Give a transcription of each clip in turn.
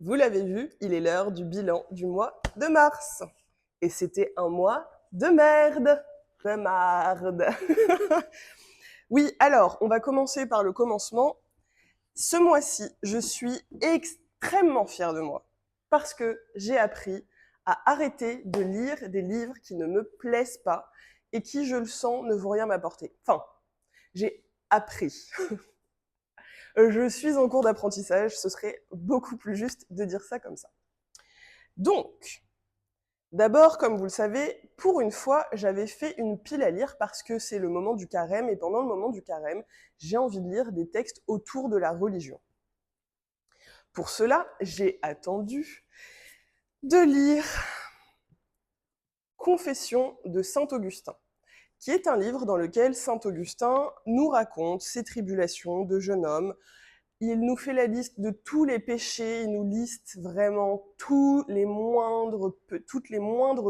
Vous l'avez vu, il est l'heure du bilan du mois de mars. Et c'était un mois de merde. De marde. Oui, alors, on va commencer par le commencement. Ce mois-ci, je suis extrêmement fière de moi. Parce que j'ai appris à arrêter de lire des livres qui ne me plaisent pas et qui, je le sens, ne vont rien m'apporter. Enfin, j'ai appris. Je suis en cours d'apprentissage, ce serait beaucoup plus juste de dire ça comme ça. Donc, d'abord, comme vous le savez, pour une fois, j'avais fait une pile à lire parce que c'est le moment du carême et pendant le moment du carême, j'ai envie de lire des textes autour de la religion. Pour cela, j'ai attendu de lire Confession de Saint Augustin, qui est un livre dans lequel Saint Augustin nous raconte ses tribulations de jeune homme. Il nous fait la liste de tous les péchés, il nous liste vraiment toutes les moindres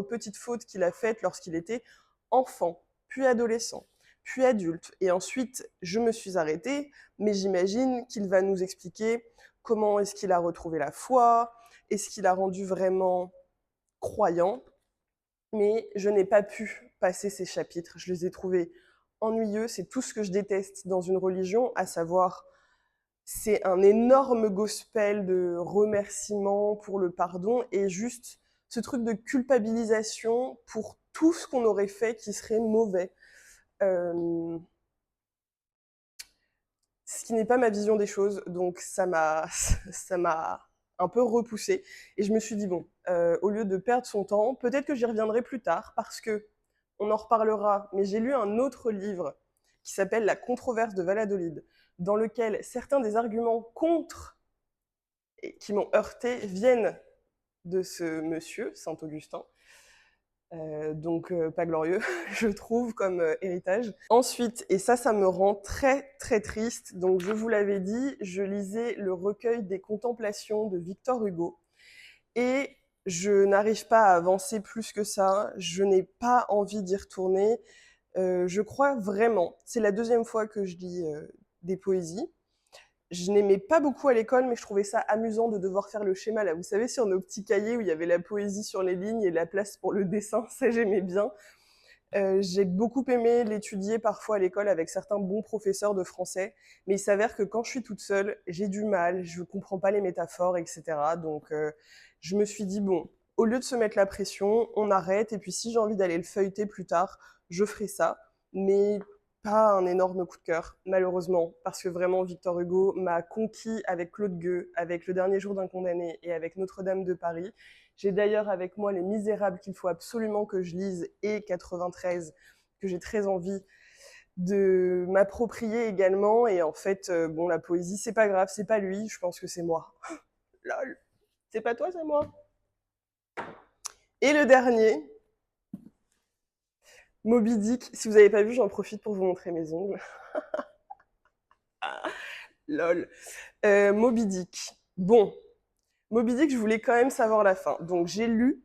petites fautes qu'il a faites lorsqu'il était enfant, puis adolescent, puis adulte. Et ensuite, je me suis arrêtée, mais j'imagine qu'il va nous expliquer comment est-ce qu'il a retrouvé la foi, est-ce qu'il a rendu vraiment croyant. Mais je n'ai pas pu passer ces chapitres, je les ai trouvés ennuyeux, c'est tout ce que je déteste dans une religion, à savoir c'est un énorme gospel de remerciements pour le pardon et juste ce truc de culpabilisation pour tout ce qu'on aurait fait qui serait mauvais. Euh, ce qui n'est pas ma vision des choses, donc ça m'a un peu repoussée. Et je me suis dit, bon, au lieu de perdre son temps, peut-être que j'y reviendrai plus tard, parce que on en reparlera, mais j'ai lu un autre livre qui s'appelle La controverse de Valladolid, dans lequel certains des arguments contre et qui m'ont heurté viennent de ce monsieur, Saint-Augustin. Donc pas glorieux, je trouve, comme héritage. Ensuite, et ça me rend très très triste, donc je vous l'avais dit, je lisais le recueil des contemplations de Victor Hugo, et je n'arrive pas à avancer plus que ça, je n'ai pas envie d'y retourner. Je crois vraiment, c'est la deuxième fois que je lis des poésies, je n'aimais pas beaucoup à l'école, mais je trouvais ça amusant de devoir faire le schéma, là. Vous savez, sur nos petits cahiers où il y avait la poésie sur les lignes et la place pour le dessin, ça j'aimais bien. J'ai beaucoup aimé l'étudier parfois à l'école avec certains bons professeurs de français, mais il s'avère que quand je suis toute seule, j'ai du mal, je comprends pas les métaphores, etc. Donc je me suis dit, bon, au lieu de se mettre la pression, on arrête, et puis si j'ai envie d'aller le feuilleter plus tard, je ferai ça. Mais pas un énorme coup de cœur, malheureusement, parce que vraiment Victor Hugo m'a conquis avec Claude Gueux, avec Le Dernier jour d'un condamné et avec Notre-Dame de Paris. J'ai d'ailleurs avec moi Les Misérables qu'il faut absolument que je lise et 93 que j'ai très envie de m'approprier également. Et en fait, bon, la poésie, c'est pas grave, c'est pas lui, je pense que c'est moi. Lol. C'est pas toi, c'est moi. Et le dernier, Moby Dick. Si vous avez pas vu, j'en profite pour vous montrer mes ongles. Lol. Moby Dick. Bon, Moby Dick, je voulais quand même savoir la fin. Donc j'ai lu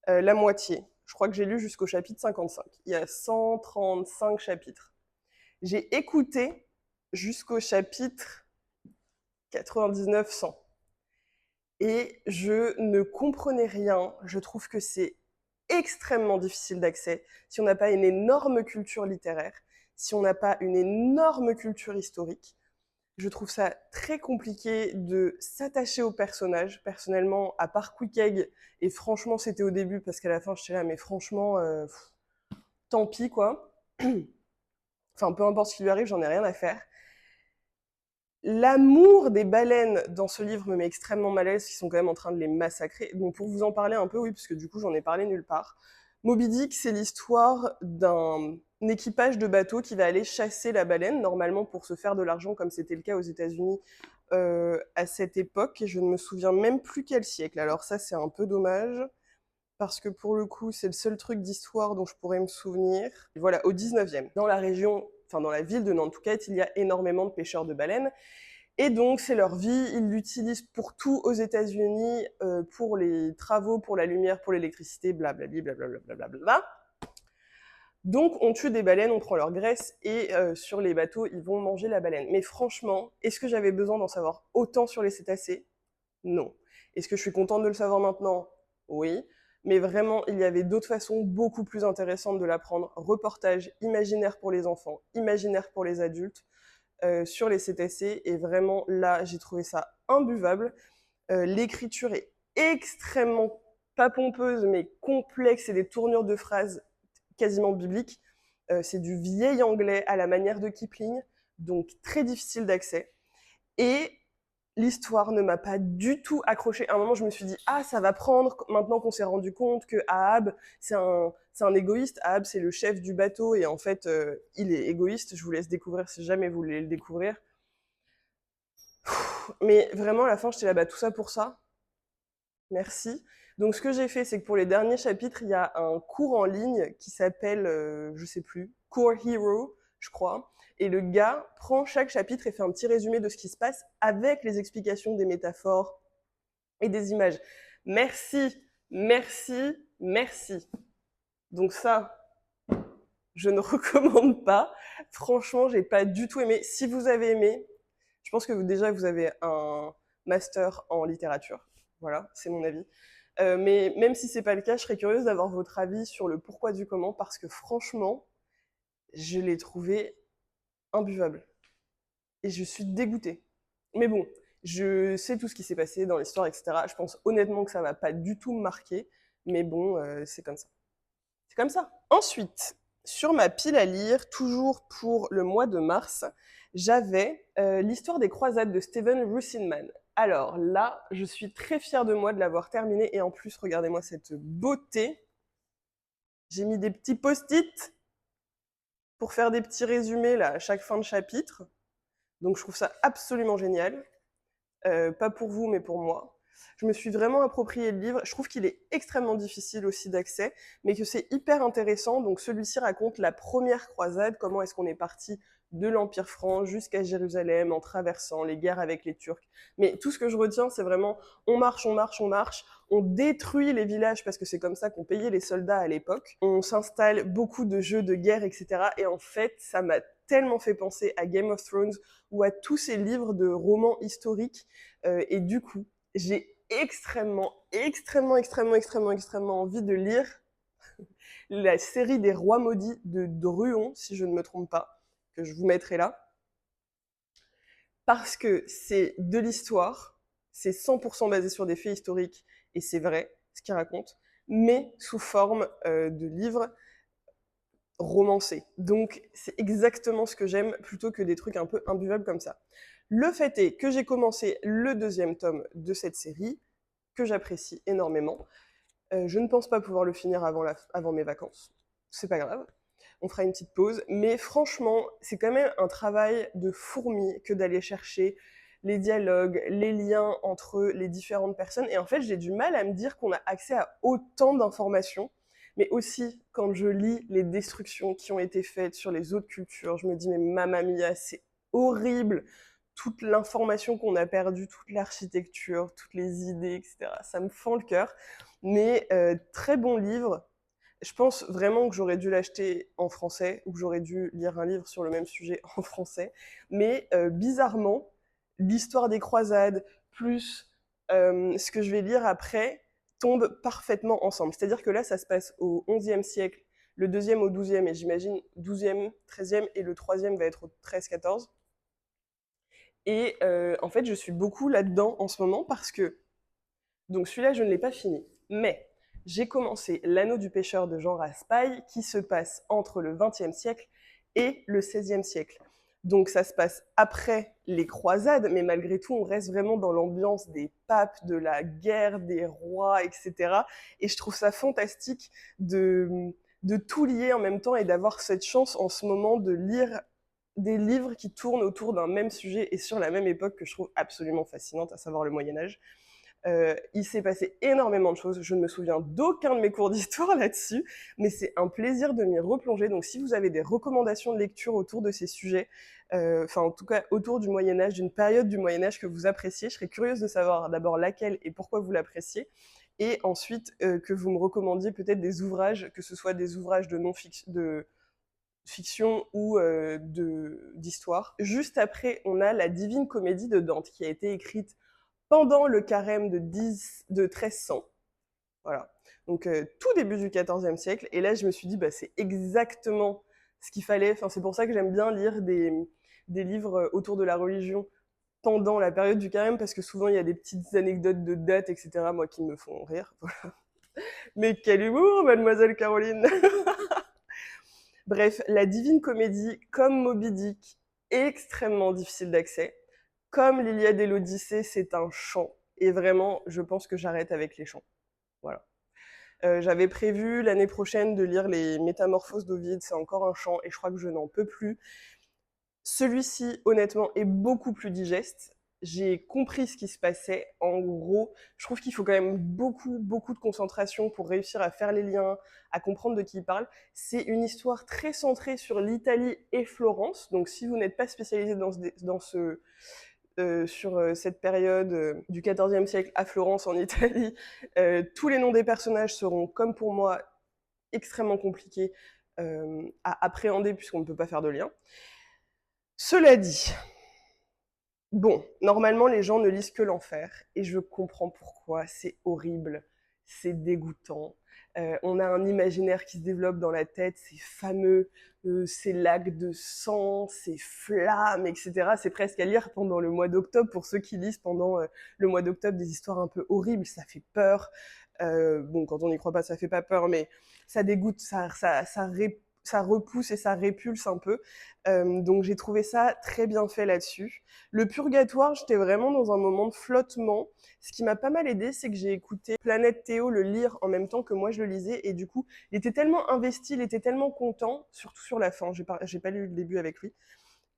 la moitié. Je crois que j'ai lu jusqu'au chapitre 55. Il y a 135 chapitres. J'ai écouté jusqu'au chapitre 99-100. Et je ne comprenais rien. Je trouve que c'est extrêmement difficile d'accès si on n'a pas une énorme culture littéraire, si on n'a pas une énorme culture historique. Je trouve ça très compliqué de s'attacher au personnage. Personnellement, à part Quick-Egg, et franchement, c'était au début, parce qu'à la fin, j'étais là, mais franchement, tant pis, quoi. Enfin, peu importe ce qui lui arrive, j'en ai rien à faire. L'amour des baleines dans ce livre me met extrêmement mal à l'aise, ils sont quand même en train de les massacrer. Donc pour vous en parler un peu, oui, parce que du coup j'en ai parlé nulle part. Moby Dick, c'est l'histoire d'un équipage de bateau qui va aller chasser la baleine, normalement pour se faire de l'argent, comme c'était le cas aux États-Unis à cette époque. Et je ne me souviens même plus quel siècle. Alors ça, c'est un peu dommage, parce que pour le coup, c'est le seul truc d'histoire dont je pourrais me souvenir. Voilà, au 19e, dans la région, enfin dans la ville de Nantucket, il y a énormément de pêcheurs de baleines. Et donc, c'est leur vie, ils l'utilisent pour tout aux États-Unis, pour les travaux, pour la lumière, pour l'électricité, blablabli, blablabla, blablabla. Donc, on tue des baleines, on prend leur graisse, et sur les bateaux, ils vont manger la baleine. Mais franchement, est-ce que j'avais besoin d'en savoir autant sur les cétacés? Non. Est-ce que je suis contente de le savoir maintenant? Oui. Mais vraiment, il y avait d'autres façons beaucoup plus intéressantes de l'apprendre. Reportage imaginaire pour les enfants, imaginaire pour les adultes, sur les cétacés. Et vraiment, là, j'ai trouvé ça imbuvable. L'écriture est extrêmement, pas pompeuse, mais complexe et des tournures de phrases quasiment bibliques. C'est du vieil anglais à la manière de Kipling, donc très difficile d'accès. Et l'histoire ne m'a pas du tout accroché. À un moment, je me suis dit, ah, ça va prendre, maintenant qu'on s'est rendu compte que Ahab, c'est un égoïste. Ahab, c'est le chef du bateau, et en fait, il est égoïste. Je vous laisse découvrir si jamais vous voulez le découvrir. Mais vraiment, à la fin, j'étais là, bah, tout ça pour ça. Merci. Donc, ce que j'ai fait, c'est que pour les derniers chapitres, il y a un cours en ligne qui s'appelle, je sais plus, Core Hero, je crois. Et le gars prend chaque chapitre et fait un petit résumé de ce qui se passe avec les explications des métaphores et des images. Merci, merci, merci. Donc ça, je ne recommande pas. Franchement, j'ai pas du tout aimé. Si vous avez aimé, je pense que déjà vous avez un master en littérature. Voilà, c'est mon avis. Mais même si c'est pas le cas, je serais curieuse d'avoir votre avis sur le pourquoi du comment, parce que franchement, je l'ai trouvé imbuvable. Et je suis dégoûtée. Mais bon, je sais tout ce qui s'est passé dans l'histoire, etc. Je pense honnêtement que ça va pas du tout me marquer, mais bon, c'est comme ça. C'est comme ça. Ensuite, sur ma pile à lire, toujours pour le mois de mars, j'avais l'histoire des croisades de Steven Russinman. Alors là, je suis très fière de moi de l'avoir terminé, et en plus, regardez-moi cette beauté. J'ai mis des petits post-it pour faire des petits résumés là, à chaque fin de chapitre. Donc je trouve ça absolument génial. Pas pour vous, mais pour moi. Je me suis vraiment approprié le livre. Je trouve qu'il est extrêmement difficile aussi d'accès, mais que c'est hyper intéressant. Donc celui-ci raconte la première croisade, comment est-ce qu'on est parti de l'Empire franc jusqu'à Jérusalem en traversant les guerres avec les Turcs. Mais tout ce que je retiens, c'est vraiment on marche, on marche, on marche, on détruit les villages parce que c'est comme ça qu'on payait les soldats à l'époque. On s'installe beaucoup de jeux de guerre, etc. Et en fait, ça m'a tellement fait penser à Game of Thrones ou à tous ces livres de romans historiques. Et du coup, j'ai extrêmement envie de lire la série des Rois Maudits de Druon, si je ne me trompe pas, que je vous mettrai là, parce que c'est de l'histoire, c'est 100% basé sur des faits historiques, et c'est vrai, ce qu'il raconte, mais sous forme de livres romancés. Donc c'est exactement ce que j'aime, plutôt que des trucs un peu imbuvables comme ça. Le fait est que j'ai commencé le deuxième tome de cette série, que j'apprécie énormément. Je ne pense pas pouvoir le finir avant mes vacances. C'est pas grave, on fera une petite pause. Mais franchement, c'est quand même un travail de fourmi que d'aller chercher les dialogues, les liens entre les différentes personnes. Et en fait, j'ai du mal à me dire qu'on a accès à autant d'informations. Mais aussi, quand je lis les destructions qui ont été faites sur les autres cultures, je me dis, mais mamma mia, c'est horrible. Toute l'information qu'on a perdue, toute l'architecture, toutes les idées, etc. Ça me fend le cœur. Mais très bon livre. Je pense vraiment que j'aurais dû l'acheter en français, ou que j'aurais dû lire un livre sur le même sujet en français. Mais bizarrement, l'histoire des croisades, plus ce que je vais lire après, tombent parfaitement ensemble. C'est-à-dire que là, ça se passe au XIe siècle, le deuxième au XIIe, et j'imagine XIIe, XIIIe, et le troisième va être au XIII, XIV. Et en fait, je suis beaucoup là-dedans en ce moment parce que, donc celui-là, je ne l'ai pas fini, mais j'ai commencé L'Anneau du pêcheur de Jean Raspail, qui se passe entre le XXe siècle et le XVIe siècle. Donc ça se passe après les croisades, mais malgré tout, on reste vraiment dans l'ambiance des papes, de la guerre, des rois, etc. Et je trouve ça fantastique de tout lier en même temps et d'avoir cette chance en ce moment de lire des livres qui tournent autour d'un même sujet et sur la même époque, que je trouve absolument fascinante, à savoir le Moyen-Âge. Il s'est passé énormément de choses. Je ne me souviens d'aucun de mes cours d'histoire là-dessus, mais c'est un plaisir de m'y replonger. Donc si vous avez des recommandations de lecture autour de ces sujets, enfin en tout cas autour du Moyen-Âge, d'une période du Moyen-Âge que vous appréciez, je serais curieuse de savoir d'abord laquelle et pourquoi vous l'appréciez, et ensuite que vous me recommandiez peut-être des ouvrages, que ce soit des ouvrages de non-fiction, de fiction ou d'histoire. Juste après, on a la Divine Comédie de Dante, qui a été écrite pendant le carême de 1300. Voilà. Donc tout début du XIVe siècle. Et là, je me suis dit, bah, c'est exactement ce qu'il fallait. Enfin, c'est pour ça que j'aime bien lire des livres autour de la religion pendant la période du carême, parce que souvent, il y a des petites anecdotes de dates, etc., moi, qui me font rire. Voilà. Mais quel humour, mademoiselle Caroline. Bref, la Divine Comédie, comme Moby Dick, est extrêmement difficile d'accès. Comme l'Iliade et l'Odyssée, c'est un chant. Et vraiment, je pense que j'arrête avec les chants. Voilà. J'avais prévu l'année prochaine de lire les Métamorphoses d'Ovide, c'est encore un chant et je crois que je n'en peux plus. Celui-ci, honnêtement, est beaucoup plus digeste. J'ai compris ce qui se passait. En gros, je trouve qu'il faut quand même beaucoup, beaucoup de concentration pour réussir à faire les liens, à comprendre de qui il parle. C'est une histoire très centrée sur l'Italie et Florence. Donc, si vous n'êtes pas spécialisé sur cette période du XIVe siècle à Florence, en Italie, tous les noms des personnages seront, comme pour moi, extrêmement compliqués à appréhender puisqu'on ne peut pas faire de lien. Cela dit, bon, normalement, les gens ne lisent que l'enfer, et je comprends pourquoi, c'est horrible, c'est dégoûtant. On a un imaginaire qui se développe dans la tête, ces fameux, ces lacs de sang, ces flammes, etc. C'est presque à lire pendant le mois d'octobre, pour ceux qui lisent pendant le mois d'octobre des histoires un peu horribles, ça fait peur. Bon, quand on n'y croit pas, ça fait pas peur, mais ça dégoûte, ça repousse et ça répulse un peu. Donc j'ai trouvé ça très bien fait là-dessus. Le purgatoire, j'étais vraiment dans un moment de flottement. Ce qui m'a pas mal aidé, c'est que j'ai écouté Planète Théo le lire en même temps que moi je le lisais, et du coup, il était tellement investi, il était tellement content, surtout sur la fin, j'ai pas lu le début avec lui,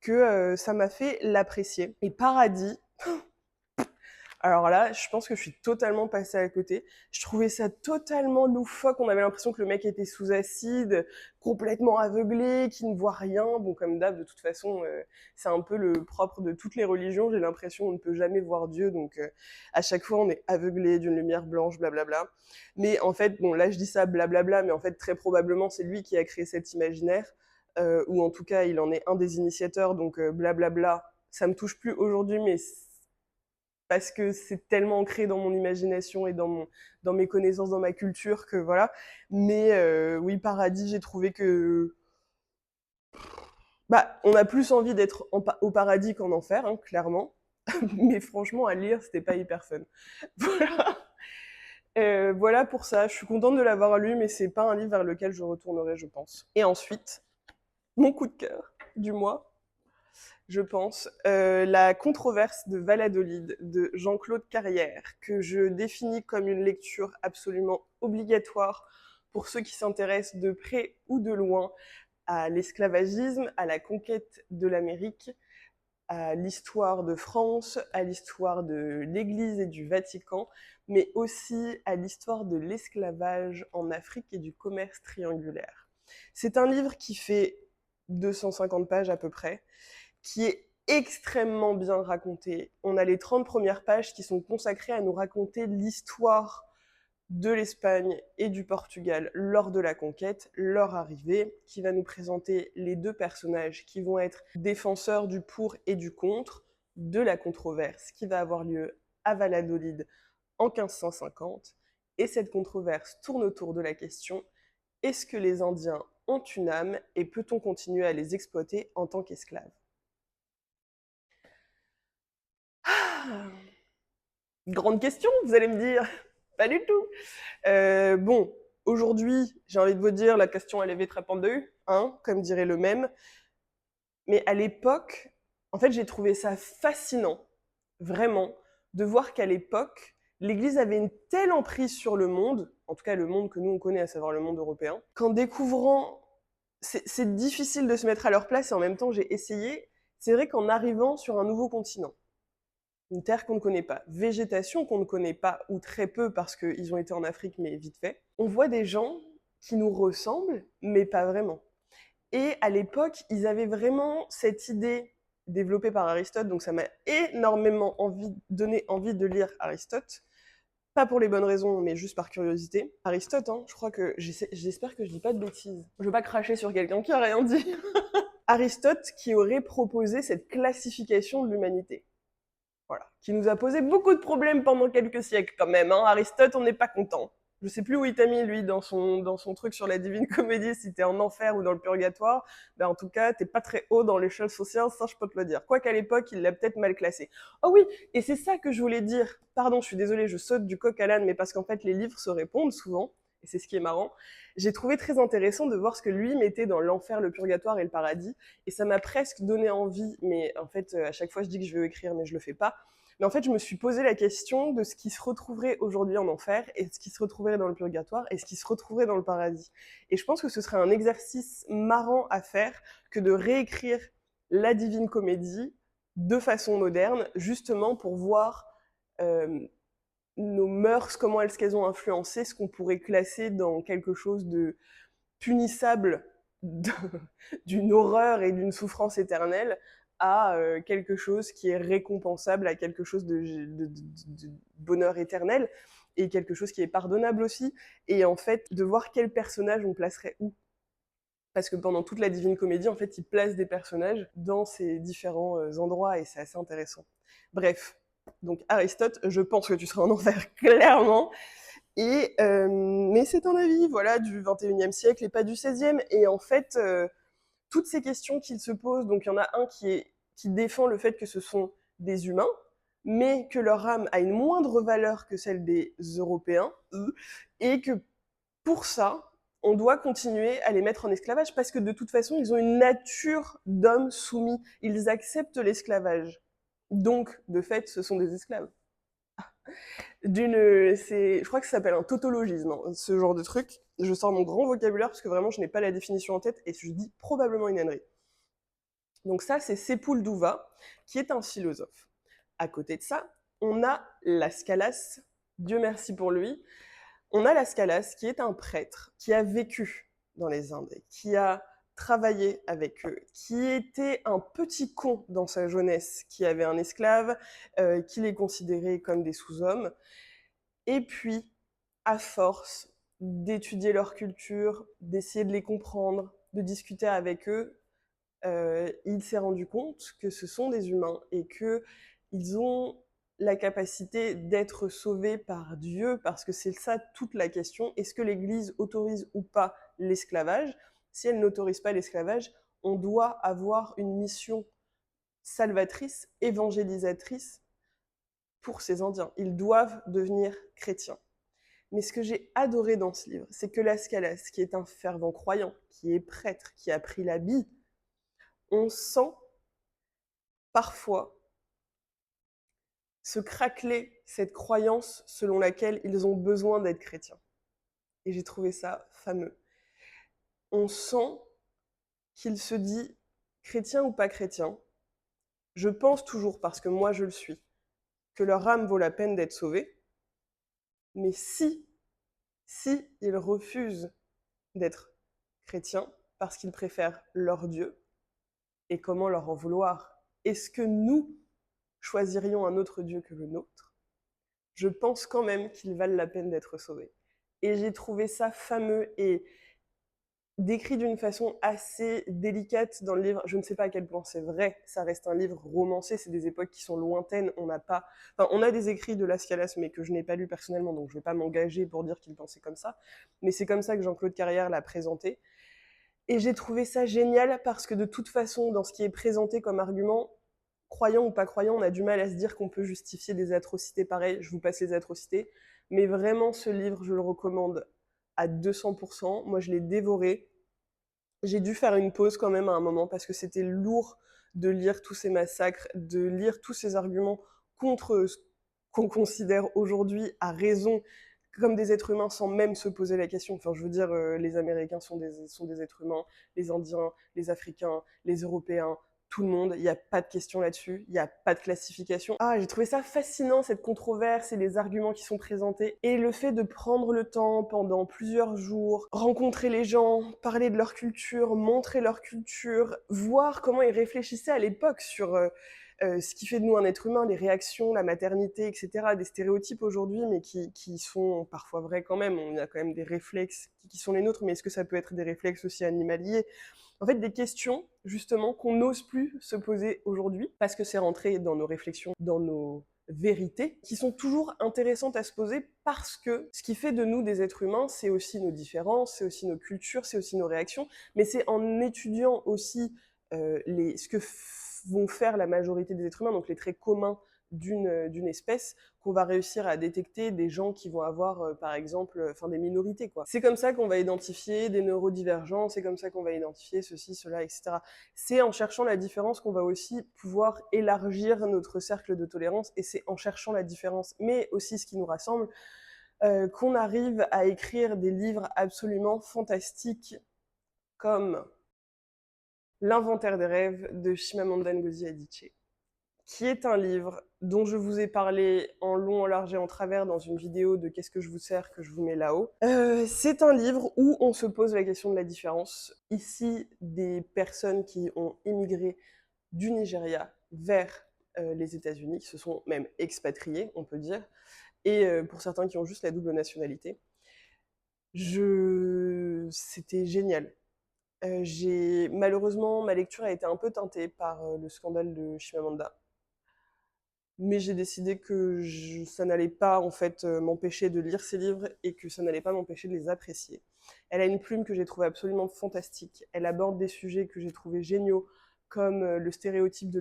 que ça m'a fait l'apprécier. Et Paradis, alors là, je pense que je suis totalement passée à côté. Je trouvais ça totalement loufoque. On avait l'impression que le mec était sous acide, complètement aveuglé, qu'il ne voit rien. Bon, comme d'hab, de toute façon, c'est un peu le propre de toutes les religions. J'ai l'impression qu'on ne peut jamais voir Dieu. Donc, à chaque fois, on est aveuglé d'une lumière blanche, blablabla. Mais en fait, bon, là, je dis ça blablabla, mais en fait, très probablement, c'est lui qui a créé cet imaginaire. Ou en tout cas, il en est un des initiateurs. Donc, blablabla, ça me touche plus aujourd'hui, mais parce que c'est tellement ancré dans mon imagination et dans mes connaissances, dans ma culture, que voilà. Mais oui, Paradis, j'ai trouvé que bah, on a plus envie d'être au paradis qu'en enfer, hein, clairement. Mais franchement, à lire, c'était pas hyper fun. Voilà. Voilà pour ça. Je suis contente de l'avoir lu, mais c'est pas un livre vers lequel je retournerai, je pense. Et ensuite, mon coup de cœur du mois, je pense, la controverse de Valladolid de Jean-Claude Carrière, que je définis comme une lecture absolument obligatoire pour ceux qui s'intéressent de près ou de loin à l'esclavagisme, à la conquête de l'Amérique, à l'histoire de France, à l'histoire de l'Église et du Vatican, mais aussi à l'histoire de l'esclavage en Afrique et du commerce triangulaire. C'est un livre qui fait 250 pages à peu près, qui est extrêmement bien raconté. On a les 30 premières pages qui sont consacrées à nous raconter l'histoire de l'Espagne et du Portugal lors de la conquête, leur arrivée, qui va nous présenter les deux personnages qui vont être défenseurs du pour et du contre de la controverse qui va avoir lieu à Valladolid en 1550. Et cette controverse tourne autour de la question: est-ce que les Indiens ont une âme et peut-on continuer à les exploiter en tant qu'esclaves? Grande question, vous allez me dire. Pas du tout. Bon, aujourd'hui, j'ai envie de vous dire, la question elle est vite répondue, hein, comme dirait le même. Mais à l'époque, en fait, j'ai trouvé ça fascinant, vraiment, de voir qu'à l'époque, l'Église avait une telle emprise sur le monde, en tout cas le monde que nous on connaît, à savoir le monde européen, qu'en découvrant, c'est difficile de se mettre à leur place, et en même temps j'ai essayé, c'est vrai qu'en arrivant sur un nouveau continent, une terre qu'on ne connaît pas, végétation qu'on ne connaît pas, ou très peu parce qu'ils ont été en Afrique, mais vite fait, on voit des gens qui nous ressemblent, mais pas vraiment. Et à l'époque, ils avaient vraiment cette idée développée par Aristote, donc ça m'a énormément donné envie de lire Aristote, pas pour les bonnes raisons, mais juste par curiosité. Aristote, hein, je crois que, j'espère que je dis pas de bêtises. Je veux pas cracher sur quelqu'un qui a rien dit. Aristote qui aurait proposé cette classification de l'humanité. voilà, qui nous a posé beaucoup de problèmes pendant quelques siècles quand même, hein. Aristote, on n'est pas content. Je sais plus où il t'a mis, lui, dans son truc sur la Divine Comédie, si t'es en enfer ou dans le purgatoire. Ben, en tout cas, t'es pas très haut dans l'échelle sociale, ça, je peux te le dire. Quoiqu'à l'époque, il l'a peut-être mal classé. Oh oui, et c'est ça que je voulais dire. Pardon, je suis désolée, je saute du coq à l'âne, mais parce qu'en fait, les livres se répondent souvent, et c'est ce qui est marrant. J'ai trouvé très intéressant de voir ce que lui mettait dans l'enfer, le purgatoire et le paradis, et ça m'a presque donné envie, mais en fait, à chaque fois, je dis que je veux écrire, mais je le fais pas. Mais en fait, je me suis posé la question de ce qui se retrouverait aujourd'hui en enfer, et ce qui se retrouverait dans le purgatoire, et ce qui se retrouverait dans le paradis. Et je pense que ce serait un exercice marrant à faire que de réécrire la Divine Comédie de façon moderne, justement pour voir euh, nos mœurs, comment est-ce qu'elles ont influencé ce qu'on pourrait classer dans quelque chose de punissable, d'une horreur et d'une souffrance éternelle, à quelque chose qui est récompensable, à quelque chose de bonheur éternel, et quelque chose qui est pardonnable aussi, et en fait, de voir quel personnage on placerait où. Parce que pendant toute la Divine Comédie, en fait, il place des personnages dans ces différents endroits, et c'est assez intéressant. Bref, donc Aristote, je pense que tu seras en enfer, clairement, mais c'est un avis, voilà, du 21e siècle et pas du 16e. Et en fait, toutes ces questions qu'il se pose, donc il y en a un qui défend le fait que ce sont des humains, mais que leur âme a une moindre valeur que celle des Européens, et que pour ça, on doit continuer à les mettre en esclavage, parce que de toute façon, ils ont une nature d'hommes soumis. Ils acceptent l'esclavage. Donc, de fait, ce sont des esclaves. Je crois que ça s'appelle un tautologisme, hein, ce genre de truc. Je sors mon grand vocabulaire parce que vraiment je n'ai pas la définition en tête et je dis probablement une ânerie. Donc ça, c'est Sepúlveda, qui est un philosophe. À côté de ça, on a Lascalas, Dieu merci pour lui. On a Lascalas, qui est un prêtre, qui a vécu dans les Indes, qui a travaillé avec eux, qui était un petit con dans sa jeunesse, qui avait un esclave, qui les considérait comme des sous-hommes. Et puis, à force d'étudier leur culture, d'essayer de les comprendre, de discuter avec eux, il s'est rendu compte que ce sont des humains et qu'ils ont la capacité d'être sauvés par Dieu, parce que c'est ça toute la question. Est-ce que l'Église autorise ou pas l'esclavage? Si elle n'autorise pas l'esclavage, on doit avoir une mission salvatrice, évangélisatrice pour ces Indiens. Ils doivent devenir chrétiens. Mais ce que j'ai adoré dans ce livre, c'est que Lascalas, qui est un fervent croyant, qui est prêtre, qui a pris l'habit, on sent parfois se craqueler cette croyance selon laquelle ils ont besoin d'être chrétiens. Et j'ai trouvé ça fameux. On sent qu'il se dit, chrétien ou pas chrétien, je pense toujours, parce que moi je le suis, que leur âme vaut la peine d'être sauvée, mais si ils refusent d'être chrétiens parce qu'ils préfèrent leur Dieu, et comment leur en vouloir? Est-ce que nous choisirions un autre Dieu que le nôtre? Je pense quand même qu'ils valent la peine d'être sauvés. Et j'ai trouvé ça fameux et décrit d'une façon assez délicate dans le livre. Je ne sais pas à quel point c'est vrai, ça reste un livre romancé, c'est des époques qui sont lointaines, on n'a pas... Enfin, on a des écrits de Lascalas, mais que je n'ai pas lus personnellement, donc je ne vais pas m'engager pour dire qu'il pensait comme ça, mais c'est comme ça que Jean-Claude Carrière l'a présenté. Et j'ai trouvé ça génial parce que de toute façon, dans ce qui est présenté comme argument, croyant ou pas croyant, on a du mal à se dire qu'on peut justifier des atrocités pareilles. Je vous passe les atrocités. Mais vraiment, ce livre, je le recommande à 200%. Moi, je l'ai dévoré. J'ai dû faire une pause quand même à un moment parce que c'était lourd de lire tous ces massacres, de lire tous ces arguments contre ce qu'on considère aujourd'hui à raison comme des êtres humains sans même se poser la question. Enfin, je veux dire, les Américains sont des êtres humains, les Indiens, les Africains, les Européens, tout le monde, il n'y a pas de question là-dessus, il n'y a pas de classification. Ah, j'ai trouvé ça fascinant, cette controverse et les arguments qui sont présentés. Et le fait de prendre le temps pendant plusieurs jours, rencontrer les gens, parler de leur culture, montrer leur culture, voir comment ils réfléchissaient à l'époque sur ce qui fait de nous un être humain, les réactions, la maternité, etc. Des stéréotypes aujourd'hui, mais qui sont parfois vrais quand même. On a quand même des réflexes qui sont les nôtres, mais est-ce que ça peut être des réflexes aussi animaliers? En fait, des questions, justement, qu'on n'ose plus se poser aujourd'hui, parce que c'est rentré dans nos réflexions, dans nos vérités, qui sont toujours intéressantes à se poser, parce que ce qui fait de nous des êtres humains, c'est aussi nos différences, c'est aussi nos cultures, c'est aussi nos réactions, mais c'est en étudiant aussi ce que vont faire la majorité des êtres humains, donc les traits communs d'une espèce, qu'on va réussir à détecter des gens qui vont avoir, par exemple, des minorités, quoi. C'est comme ça qu'on va identifier des neurodivergents, c'est comme ça qu'on va identifier ceci, cela, etc. C'est en cherchant la différence qu'on va aussi pouvoir élargir notre cercle de tolérance, et c'est en cherchant la différence, mais aussi ce qui nous rassemble, qu'on arrive à écrire des livres absolument fantastiques, comme L'inventaire des rêves de Chimamanda Ngozi Adichie, qui est un livre dont je vous ai parlé en long, en large et en travers dans une vidéo de Qu'est-ce que je vous sers que je vous mets là-haut. C'est un livre où on se pose la question de la différence. Ici, des personnes qui ont immigré du Nigeria vers les États-Unis, qui se sont même expatriés, on peut dire, et pour certains qui ont juste la double nationalité. C'était génial. Malheureusement, ma lecture a été un peu teintée par le scandale de Chimamanda. Mais j'ai décidé que ça n'allait pas en fait m'empêcher de lire ses livres et que ça n'allait pas m'empêcher de les apprécier. Elle a une plume que j'ai trouvée absolument fantastique. Elle aborde des sujets que j'ai trouvés géniaux, comme le stéréotype de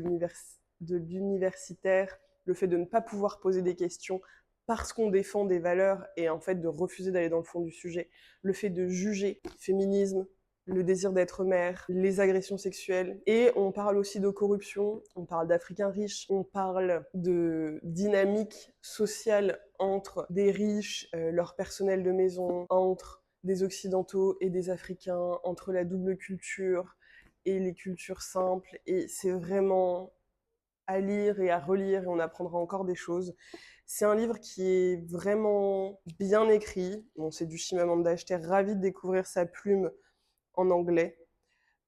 l'universitaire, le fait de ne pas pouvoir poser des questions parce qu'on défend des valeurs et en fait de refuser d'aller dans le fond du sujet, le fait de juger féminisme, le désir d'être mère, les agressions sexuelles. Et on parle aussi de corruption, on parle d'Africains riches, on parle de dynamique sociale entre des riches, leur personnel de maison, entre des Occidentaux et des Africains, entre la double culture et les cultures simples. Et c'est vraiment à lire et à relire, et on apprendra encore des choses. C'est un livre qui est vraiment bien écrit. Bon, c'est du Chimamanda, j'étais ravie de découvrir sa plume en anglais.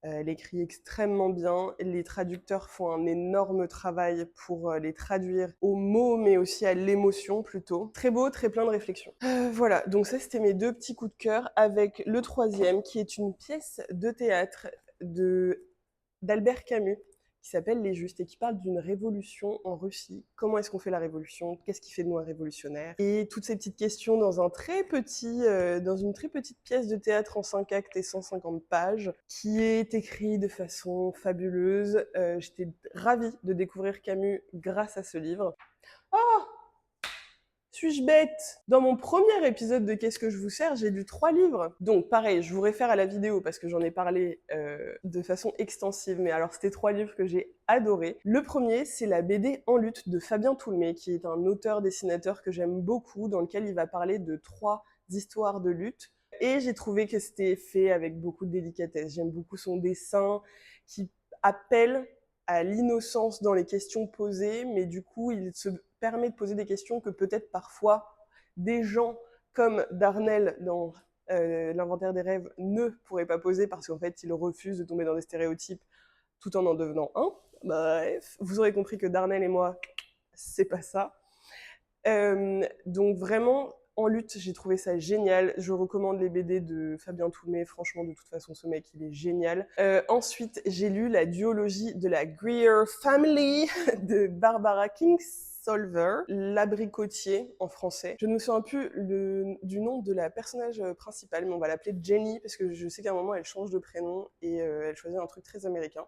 Elle écrit extrêmement bien. Les traducteurs font un énorme travail pour les traduire aux mots, mais aussi à l'émotion plutôt. Très beau, très plein de réflexions. Voilà, donc ça c'était mes deux petits coups de cœur, avec le troisième qui est une pièce de théâtre d'Albert Camus, qui s'appelle Les Justes et qui parle d'une révolution en Russie. Comment est-ce qu'on fait la révolution? Qu'est-ce qui fait de nous un révolutionnaire? Et toutes ces petites questions dans une très petite pièce de théâtre en 5 actes et 150 pages, qui est écrite de façon fabuleuse. J'étais ravie de découvrir Camus grâce à ce livre. Oh! Suis-je bête? Dans mon premier épisode de Qu'est-ce que je vous sers, j'ai lu 3 livres. Donc pareil, je vous réfère à la vidéo parce que j'en ai parlé de façon extensive, mais alors c'était 3 livres que j'ai adorés. Le premier, c'est la BD En lutte de Fabien Toulmé, qui est un auteur-dessinateur que j'aime beaucoup, dans lequel il va parler de 3 histoires de lutte. Et j'ai trouvé que c'était fait avec beaucoup de délicatesse. J'aime beaucoup son dessin qui appelle à l'innocence dans les questions posées, mais du coup, il se permet de poser des questions que peut-être parfois des gens comme Darnell dans L'inventaire des rêves ne pourraient pas poser parce qu'en fait, il refuse de tomber dans des stéréotypes tout en devenant un. Bref, vous aurez compris que Darnell et moi, c'est pas ça. Donc vraiment, En lutte, j'ai trouvé ça génial. Je recommande les BD de Fabien Toulmé. Franchement, de toute façon, ce mec, il est génial. Ensuite, j'ai lu la duologie de la Greer Family de Barbara Kingsolver, L'abricotier en français. Je ne me souviens plus du nom de la personnage principale, mais on va l'appeler Jenny, parce que je sais qu'à un moment, elle change de prénom et elle choisit un truc très américain.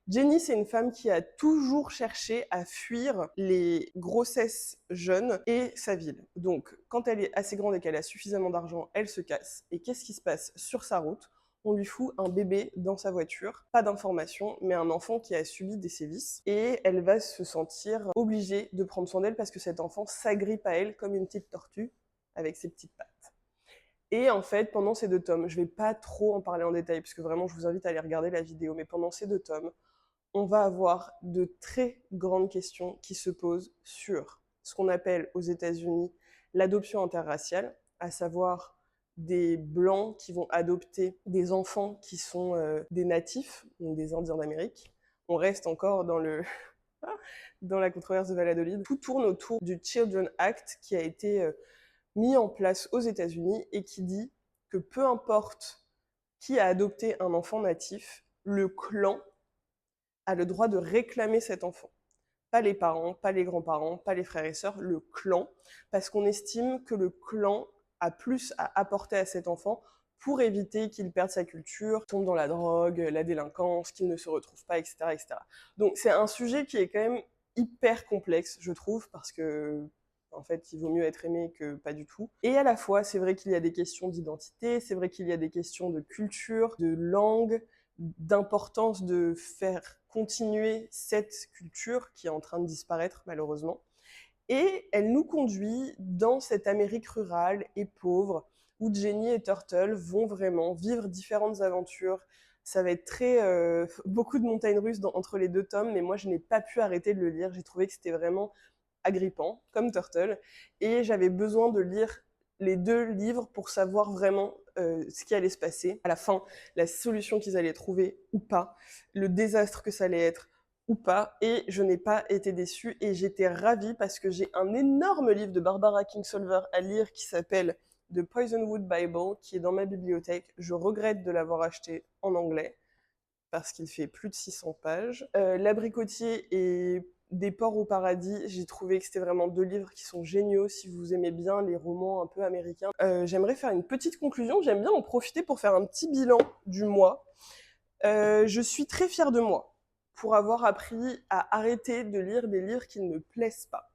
Jenny, c'est une femme qui a toujours cherché à fuir les grossesses jeunes et sa ville. Donc, quand elle est assez grande et qu'elle a suffisamment d'argent, elle se casse. Et qu'est-ce qui se passe sur sa route? On lui fout un bébé dans sa voiture, pas d'information, mais un enfant qui a subi des sévices. Et elle va se sentir obligée de prendre soin d'elle parce que cet enfant s'agrippe à elle comme une petite tortue avec ses petites pattes. Et en fait, pendant ces 2 tomes, je vais pas trop en parler en détail parce que vraiment, je vous invite à aller regarder la vidéo, mais pendant ces 2 tomes, on va avoir de très grandes questions qui se posent sur ce qu'on appelle aux États-Unis l'adoption interraciale, à savoir des Blancs qui vont adopter des enfants qui sont des natifs, donc des Indiens d'Amérique. On reste encore dans dans la controverse de Valladolid. Tout tourne autour du Children Act qui a été mis en place aux États-Unis et qui dit que peu importe qui a adopté un enfant natif, le clan a le droit de réclamer cet enfant. Pas les parents, pas les grands-parents, pas les frères et sœurs, le clan, parce qu'on estime que le clan a plus à apporter à cet enfant pour éviter qu'il perde sa culture, tombe dans la drogue, la délinquance, qu'il ne se retrouve pas, etc., etc. Donc c'est un sujet qui est quand même hyper complexe, je trouve, parce que en fait, il vaut mieux être aimé que pas du tout. Et à la fois, c'est vrai qu'il y a des questions d'identité, c'est vrai qu'il y a des questions de culture, de langue, d'importance de faire continuer cette culture qui est en train de disparaître malheureusement. Et elle nous conduit dans cette Amérique rurale et pauvre où Jenny et Turtle vont vraiment vivre différentes aventures. Ça va être très beaucoup de montagnes russes entre les deux tomes, mais moi je n'ai pas pu arrêter de le lire. J'ai trouvé que c'était vraiment agrippant, comme Turtle, et j'avais besoin de lire les deux livres pour savoir vraiment ce qui allait se passer. À la fin, la solution qu'ils allaient trouver ou pas, le désastre que ça allait être ou pas, et je n'ai pas été déçue, et j'étais ravie parce que j'ai un énorme livre de Barbara Kingsolver à lire qui s'appelle The Poisonwood Bible, qui est dans ma bibliothèque. Je regrette de l'avoir acheté en anglais, parce qu'il fait plus de 600 pages. L'Abricotier et Des ports au paradis, j'ai trouvé que c'était vraiment deux livres qui sont géniaux si vous aimez bien les romans un peu américains. J'aimerais faire une petite conclusion, j'aime bien en profiter pour faire un petit bilan du mois. Je suis très fière de moi pour avoir appris à arrêter de lire des livres qui ne me plaisent pas.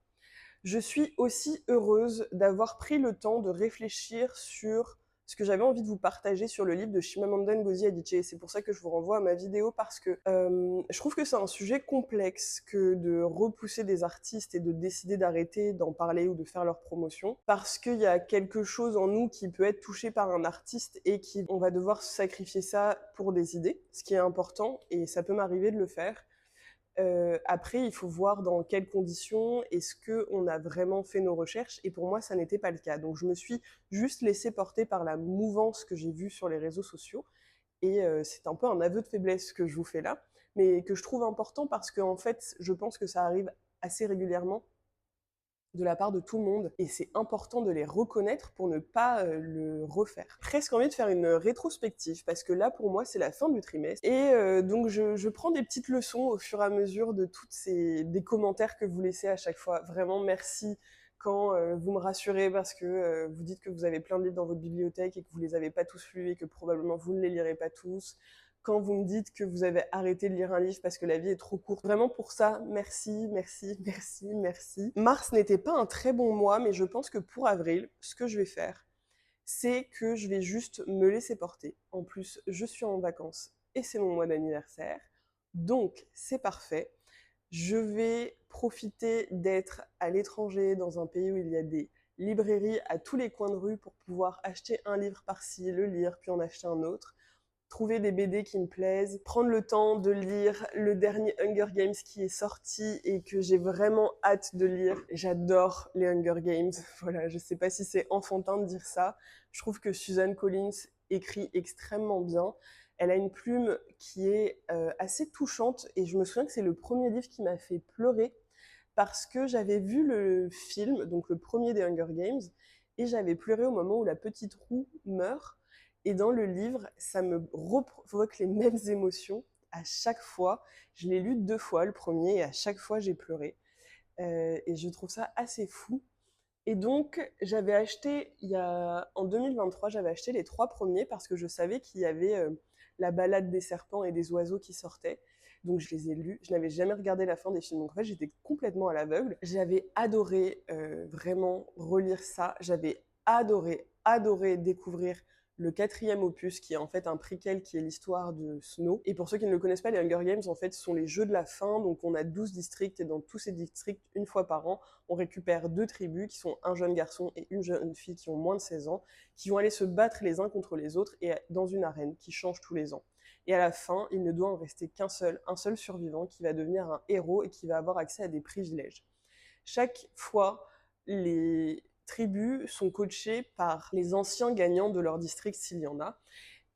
Je suis aussi heureuse d'avoir pris le temps de réfléchir sur ce que j'avais envie de vous partager sur le livre de Chimamanda Ngozi Adichie. C'est pour ça que je vous renvoie à ma vidéo parce que je trouve que c'est un sujet complexe que de repousser des artistes et de décider d'arrêter d'en parler ou de faire leur promotion parce qu'il y a quelque chose en nous qui peut être touché par un artiste et on va devoir sacrifier ça pour des idées, ce qui est important et ça peut m'arriver de le faire. Après, il faut voir dans quelles conditions, est-ce qu'on a vraiment fait nos recherches, et pour moi, ça n'était pas le cas. Donc, je me suis juste laissée porter par la mouvance que j'ai vue sur les réseaux sociaux, et c'est un peu un aveu de faiblesse que je vous fais là, mais que je trouve important parce qu'en fait, je pense que ça arrive assez régulièrement de la part de tout le monde, et c'est important de les reconnaître pour ne pas le refaire. Presque envie de faire une rétrospective, parce que là, pour moi, c'est la fin du trimestre, et donc je prends des petites leçons au fur et à mesure de des commentaires que vous laissez à chaque fois. Vraiment, merci quand vous me rassurez, parce que vous dites que vous avez plein de livres dans votre bibliothèque et que vous les avez pas tous lus et que probablement vous ne les lirez pas tous. Quand vous me dites que vous avez arrêté de lire un livre parce que la vie est trop courte. Vraiment pour ça, merci, merci, merci, merci. Mars n'était pas un très bon mois, mais je pense que pour avril, ce que je vais faire, c'est que je vais juste me laisser porter. En plus, je suis en vacances et c'est mon mois d'anniversaire, donc c'est parfait. Je vais profiter d'être à l'étranger, dans un pays où il y a des librairies à tous les coins de rue pour pouvoir acheter un livre par-ci, le lire, puis en acheter un autre, trouver des BD qui me plaisent, prendre le temps de lire le dernier Hunger Games qui est sorti et que j'ai vraiment hâte de lire. J'adore les Hunger Games. Voilà, je sais pas si c'est enfantin de dire ça. Je trouve que Suzanne Collins écrit extrêmement bien. Elle a une plume qui est assez touchante et je me souviens que c'est le premier livre qui m'a fait pleurer parce que j'avais vu le film, donc le premier des Hunger Games, et j'avais pleuré au moment où la petite roue meurt. Et dans le livre, ça me provoque les mêmes émotions à chaque fois. Je l'ai lu 2 fois, le premier, et à chaque fois, j'ai pleuré. Et je trouve ça assez fou. Et donc, j'avais acheté, en 2023, j'avais acheté les 3 premiers parce que je savais qu'il y avait La balade des serpents et des oiseaux qui sortaient. Donc, je les ai lus. Je n'avais jamais regardé la fin des films. Donc, en fait, j'étais complètement à l'aveugle. J'avais adoré vraiment relire ça. J'avais adoré découvrir le 4e opus, qui est en fait un prequel, qui est l'histoire de Snow. Et pour ceux qui ne le connaissent pas, les Hunger Games, en fait, sont les jeux de la fin. Donc, on a 12 districts, et dans tous ces districts, une fois par an, on récupère 2 tribus qui sont un jeune garçon et une jeune fille qui ont moins de 16 ans, qui vont aller se battre les uns contre les autres et dans une arène qui change tous les ans. Et à la fin, il ne doit en rester qu'un seul, un seul survivant qui va devenir un héros et qui va avoir accès à des privilèges. Chaque fois, les tribus sont coachées par les anciens gagnants de leur district s'il y en a.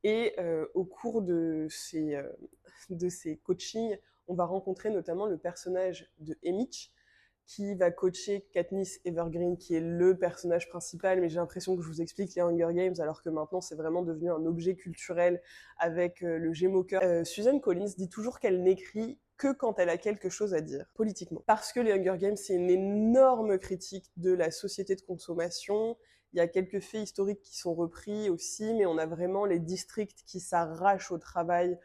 Et au cours de ces coachings, on va rencontrer notamment le personnage de Emmich, qui va coacher Katniss Evergreen, qui est le personnage principal, mais j'ai l'impression que je vous explique les Hunger Games, alors que maintenant c'est vraiment devenu un objet culturel avec le Gémeaux cœur. Susan Collins dit toujours qu'elle n'écrit que quand elle a quelque chose à dire, politiquement. Parce que les Hunger Games, c'est une énorme critique de la société de consommation. Il y a quelques faits historiques qui sont repris aussi, mais on a vraiment les districts qui s'arrachent au travail,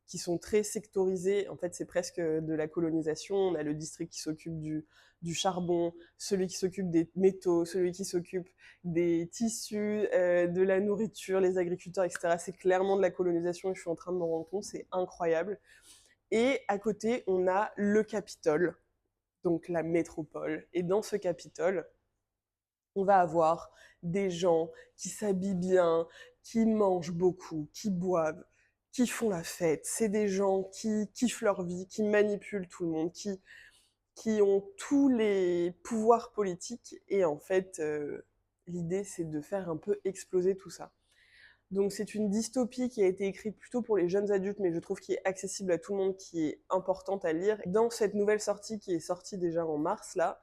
qui sont très sectorisés. En fait, c'est presque de la colonisation. On a le district qui s'occupe du charbon, celui qui s'occupe des métaux, celui qui s'occupe des tissus, de la nourriture, les agriculteurs, etc. C'est clairement de la colonisation et je suis en train de m'en rendre compte, c'est incroyable. Et à côté, on a le Capitole, donc la métropole. Et dans ce Capitole, on va avoir des gens qui s'habillent bien, qui mangent beaucoup, qui boivent, qui font la fête. C'est des gens qui kiffent leur vie, qui manipulent tout le monde, qui ont tous les pouvoirs politiques. Et en fait, l'idée, c'est de faire un peu exploser tout ça. Donc c'est une dystopie qui a été écrite plutôt pour les jeunes adultes, mais je trouve qui est accessible à tout le monde, qui est importante à lire. Dans cette nouvelle sortie qui est sortie déjà en mars, là,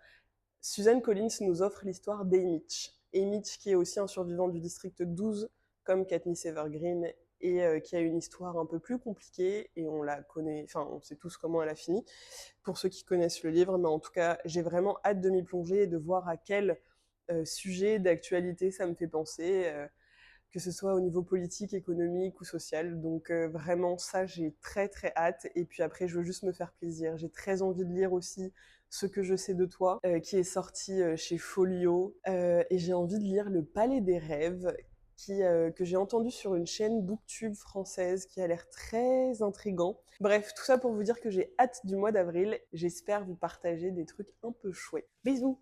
Susan Collins nous offre l'histoire d'Haymitch. Haymitch qui est aussi un survivant du district 12, comme Katniss Evergreen, et qui a une histoire un peu plus compliquée, et on la connaît, enfin on sait tous comment elle a fini, pour ceux qui connaissent le livre, mais en tout cas j'ai vraiment hâte de m'y plonger et de voir à quel sujet d'actualité ça me fait penser, que ce soit au niveau politique, économique ou social. Donc vraiment ça, j'ai très très hâte. Et puis après, je veux juste me faire plaisir. J'ai très envie de lire aussi Ce que je sais de toi, qui est sorti chez Folio. Et j'ai envie de lire Le Palais des Rêves, que j'ai entendu sur une chaîne Booktube française qui a l'air très intrigant. Bref, tout ça pour vous dire que j'ai hâte du mois d'avril. J'espère vous partager des trucs un peu chouettes. Bisous!